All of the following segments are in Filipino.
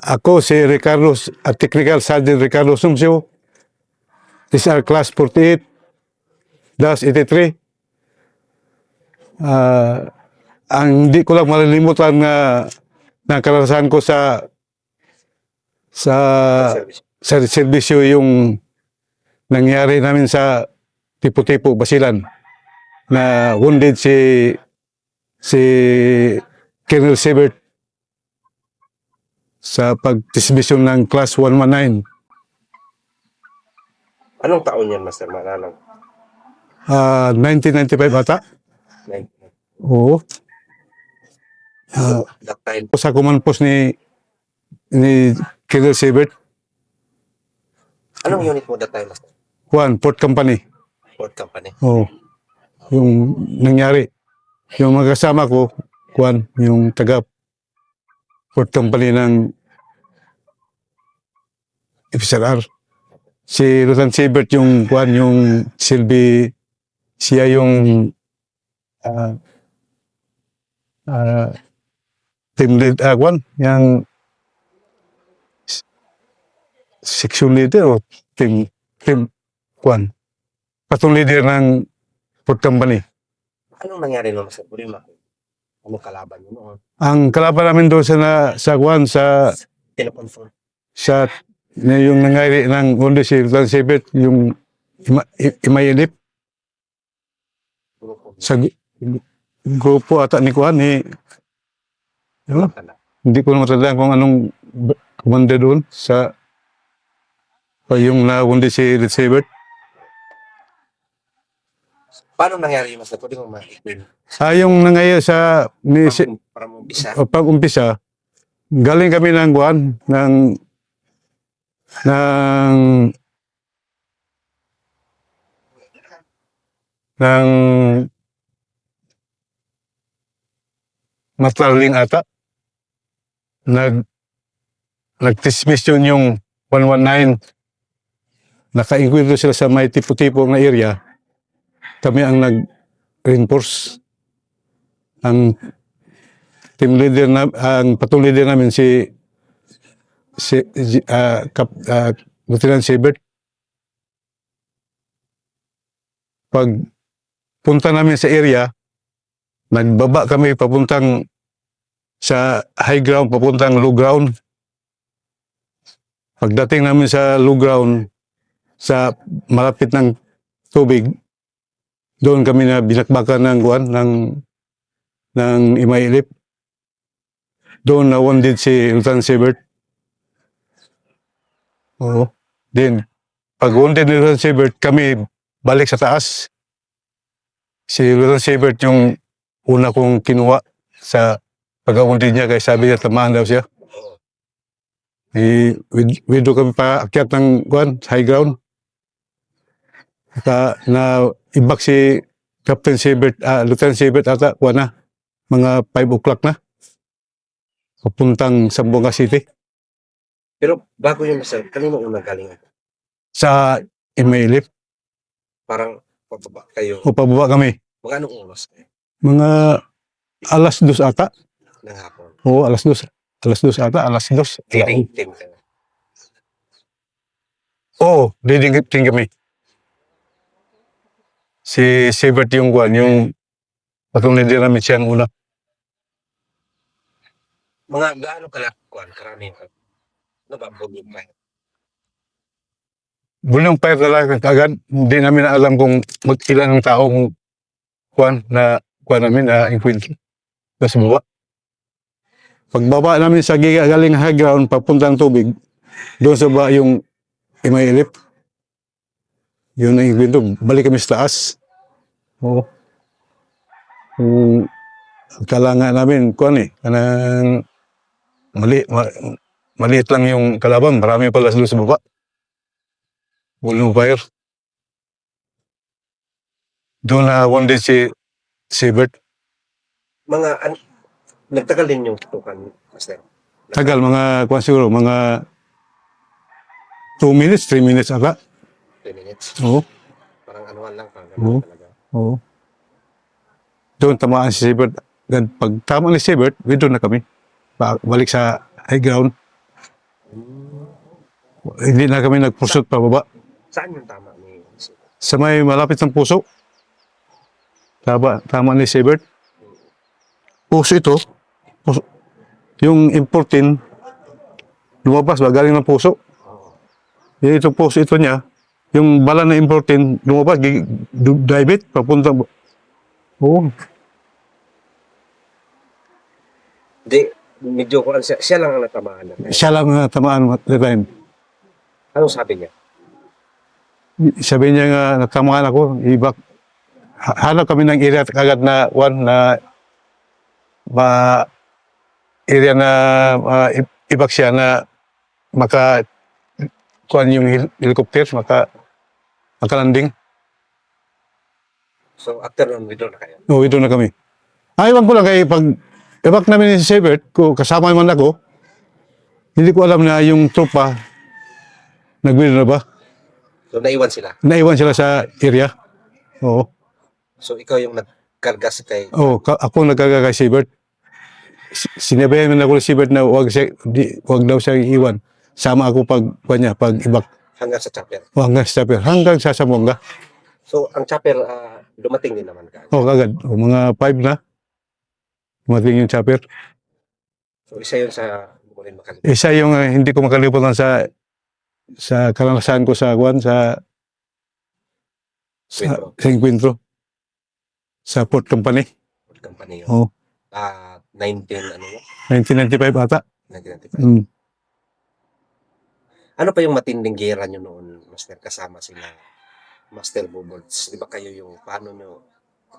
Ako si Ricardo, Technical Sergeant Ricardo Sumsio, SR Class 48-83. Ang hindi ko lang malilimutan na karanasan ko sa serbisyo yung nangyari namin sa Tipo-Tipo, Basilan, na wounded si Colonel Siebert sa pagdismisyon ng Class 119. Anong taon yan, Master? Maalala? 1995 ata. Oo. That time, Sa command post ni Colonel Siebert, anong unit mo that time, Master? Port Company. Port Company. Oo. Yung nangyari. Yung mga kasama ko, yung taga Port Company ng FSRR. Si Lieutenant Siebert yung silbi, siya yung team lead, yung section leader o team patong leader ng Port Company. Anong nangyari noon, Master? Puri mo. Anong kalaban nyo noon? Ang kalaban namin doon sa Kinakonfirm. yung nangyari ng undi si Lieutenant Siebert, yung Imayelip sa grupo ata ni Kuan ni hindi ko na matandaan kung anong commander doon sa yung naundi si Lieutenant Siebert. Paano nangyari yun, Master? Pwede mo ma-explain? Yung nangyari sa Para umpisa. pag-umpisa, galing kami ng Kuan ng Matraling ata. Nag-dismiss yun yung 119. Naka-inquire sila sa may tipo-tipo na area. Kami ang nag-reinforce. Ang team leader ang patong leader namin si Lieutenant Siebert. Pag punta namin sa area, nagbaba kami papuntang sa high ground, papuntang low ground. Pagdating namin sa low ground, sa malapit ng tubig, doon kami na binakbakan ng Imayelip. Doon na wounded si Lieutenant Siebert. Oo. Then, pag wounded ni Lieutenant Siebert, kami balik sa taas. Si Lieutenant Siebert yung una kong kinuha sa pag-wounded niya, kaya sabi niya tamaan daw siya. Doon kami pa akyat ng high ground. Na ibak si Captain Siebert, Lieutenant Siebert ata, mga 5 o'clock na. Papuntang Zamboanga City. Pero bago yun, Master, kanino unang galing? Sa Imayelip. Parang pababa kayo. O pababa kami. Mga anong oras? Mga alas 2 ata. Ng hapon. Oo, alas 2. Alas 2 ata, alas 2. Leading. Oo, leading team kami. Si Siebert yung patong leader namin siya ang una. Mga gaano kalakuan, karami. Ano ba, volume pa? Bulyong fire talaga agad. Hindi namin alam kung ilan ng taong namin na encuentro. Sa baba. Pagbaba namin sa galing high ground, papuntang tubig, doon sa baba yung Imayelip. Yun ang encuentro. Balik kami sa taas. Oo. Akala nga namin, kanang maliit lang yung kalaban, marami pala sa baba. Bulyong fire. Doon na wounded si Siebert. Nagtagal din yung tutukan, Master. Tagal, siguro, mga 2 minutes, 3 minutes ata. 3 minutes. Oo. Parang anuhan lang. Oo. Talaga. Oo. Doon tamaan si Siebert. Pag tama ni Siebert, doon na kami. Balik sa high ground. Hindi na kami nagpusot pababa. Saan yung tama ni Sa may malapit ng puso. Tama ni Siebert. Puso ito. Puso. Yung importin, lumabas ba? Galing ng puso. Yung itong puso ito niya, yung bala na importin, lumabas, divert, papunta. Oo. Hindi, medyo kuan siya lang ang natamaan na. Siya lang na tamaan at the time. Anong sabi niya? Sabi niya nga, natamaan ako, hanap kami ng area kagad na one na area na ibak siya na kuan yung helicopter, makalanding. So, after nun, withdraw na kayo. Oo, ito na kami. Iwan ko lang kay pag ibak namin ni Siebert, kasama man ako, hindi ko alam na yung tropa nag-withdraw na ba. So, naiwan sila. Naiwan sila sa area. Oo. So, ikaw yung nagkarga sa kay... Oo, ako nagkaga kay Siebert. Sinabihan man ako ni Siebert na wag daw siya iwan. Sama ako pag ibak. Hanggang sa chopper. Hanggang sa chopper, hanggang sa Samonga. So, ang chopper, dumating din naman ka. Oo, kagad. Mga 5 na. Dumating yung chopper. So, isa yun sa... Hindi mo rin makalimutan. Isa yung hindi ko makalimutan sa karanasan ko sa Kwentro. encuentro. Sa port company. Food company yun. Oo. 19, ano yun? 1995 ata. 1995. Mm. Ano pa yung matinding gera nyo noon, Master, kasama sila Master Bubolts? Di ba kayo yung, paano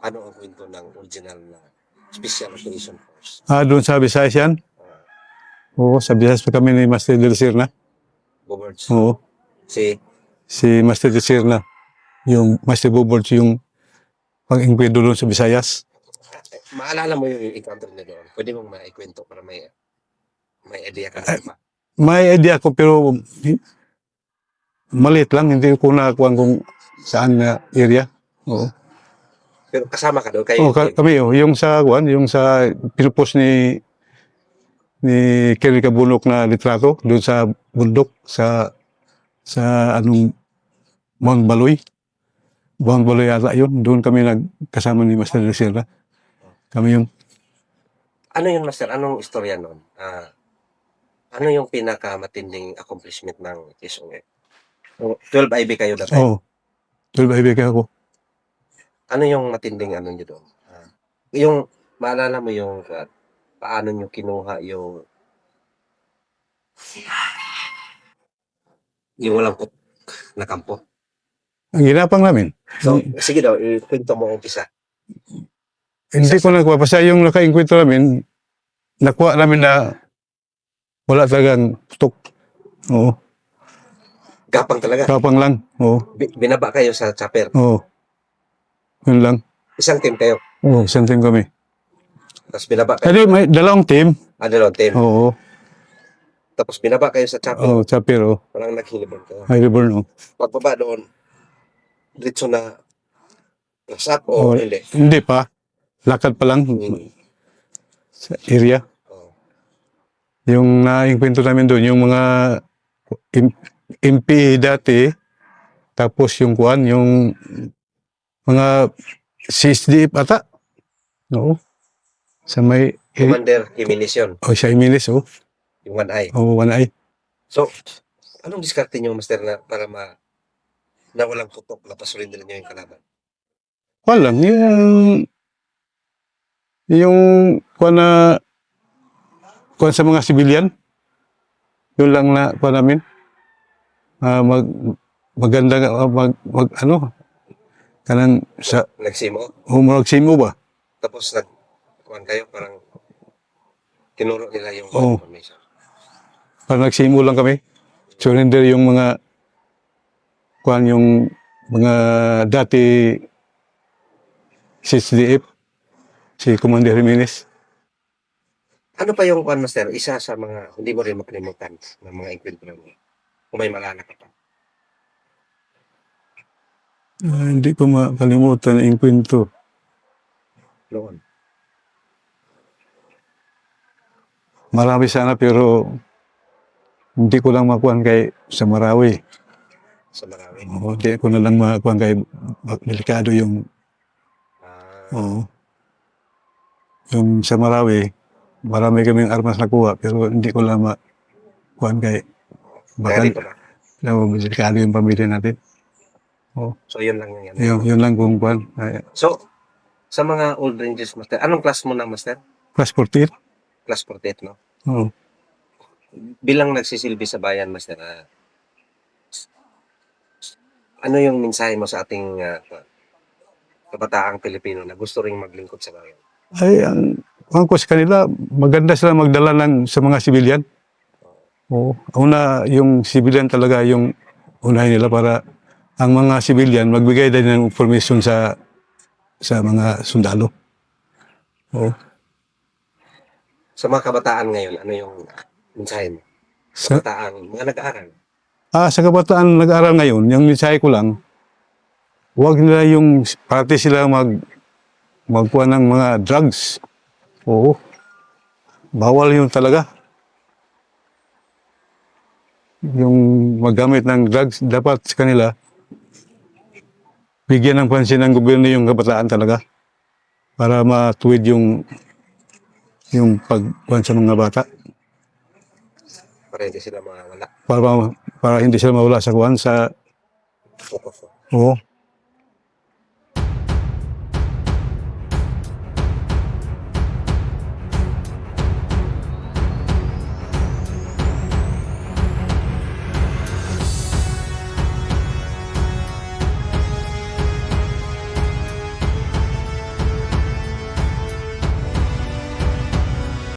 ang kwento ng original na Special Operation Force? Doon sa Visayas yan. Oo, sa Visayas pa kami ni Master Del Sirna. Bubolts. Oo. Si Master Del Sirna. Yung Master Bubolts, yung pang-ingkwedo doon sa Visayas. Maalala mo yung encounter niya doon? Pwede mong maikwento para may idea ka na pa. May idea ko pero maliit lang. Hindi ko nakuha kung saan na area. Oo. Pero kasama ka doon? Kayo, Kami, yung sa pinupost ni Kerry Cabunok na litrato doon sa bundok sa anong Mount Baloy. Mount Baloy yata yun. Doon kami nagkasama ni Master Lucerda. Kami yung ano yun, Master? Anong istorya noon? Ano yung pinakamatinding accomplishment ng SOE? 12 IB kayo dati? Oo. 12 IB ako. Ano yung matinding ano nyo doon? Yung, maalala mo yung paano nyo kinuha yung walang na kampo? Ang ginapang namin. So, sige daw, ikwento mo umpisa. Hindi ko nagpapasa yung naka-inkwento namin. Nakuha namin na wala talagang putok. Oo. Gapang talaga. Kapang lang. Oo. Binaba kayo sa chopper. Oo. Yun lang. Isang team kayo. Oo, isang team kami. Tapos binaba kayo. Kasi may dalawang team. Dalawang team. Oo. Tapos binaba kayo sa chopper. Oo, chopper. Oo. Parang naghilibon kayo. High river, oo. Pagbaba doon, diretso na up o hindi? Hindi pa. Lakad pa lang. Sa area. Yung na-inkwento namin doon, yung mga MP dati, tapos yung yung mga CSDF ata. Oo. Sa may... Commander Jimenez yun. Siya Jimenez, oo. Yung 1I. Oo, 1I. So, anong diskarte nyo, Master, na para na walang putok, napasurin nila nyo yung kalaban? Walang, yung kuwan sa mga civilian, yun lang na kuwan namin. Maganda kanang sa Nagsimo? Magsimo ba? Tapos kuwan kayo, parang tinuro nila yung Oo. information. Parang nagsimo lang kami. Surrender yung mga yung mga dati CSDF, si Commander Jimenez. Ano pa yung kuwan, Master? Isa sa mga hindi mo rin makalimutan ng mga encounter mo. Kung may malala ka pa. Hindi ko makalimutan ang kwento. Noon. Marami sana pero hindi ko lang makuhan kay sa Marawi. sa Marawi. Oo, hindi ko na lang makuhan kay delikado yung, Ah, oo. Yung sa Marawi, marami kaming armas nakuha, pero hindi ko lang makuhan kay kaya baka dito na. delikado yung pamilya natin. Oo. So, yun lang yung yan. Yun lang kung kuhan. So, sa mga old Rangers, Master, anong class mo na, Master? Plus 14. Class 48, no? Oo. Bilang nagsisilbi sa bayan, Master, ano yung mensahe mo sa ating kabataang Pilipino na gusto ring maglingkod sa bayan? Ay, ang ko sa kanila, maganda sila magdala sa mga sibilyan. Oo. Una, yung sibilyan talaga yung unahin nila para ang mga sibilyan magbigay din ng information sa mga sundalo. Oo. Sa mga kabataan ngayon, ano yung mensahe mo? Sa, Kabataan, mga nag-aaral. sa kabataan nag-aaral ngayon, yung mensahe ko lang, huwag nila yung parati sila magkuha ng mga drugs. Oo. Bawal yun talaga. Yung maggamit ng drugs, dapat sa kanila, bigyan ng pansin ng gobyerno yung kabataan talaga para matuwid yung pagkuhan sa mga bata. Para hindi sila mawala. Para hindi sila mawala sa kuhan sa... Oo.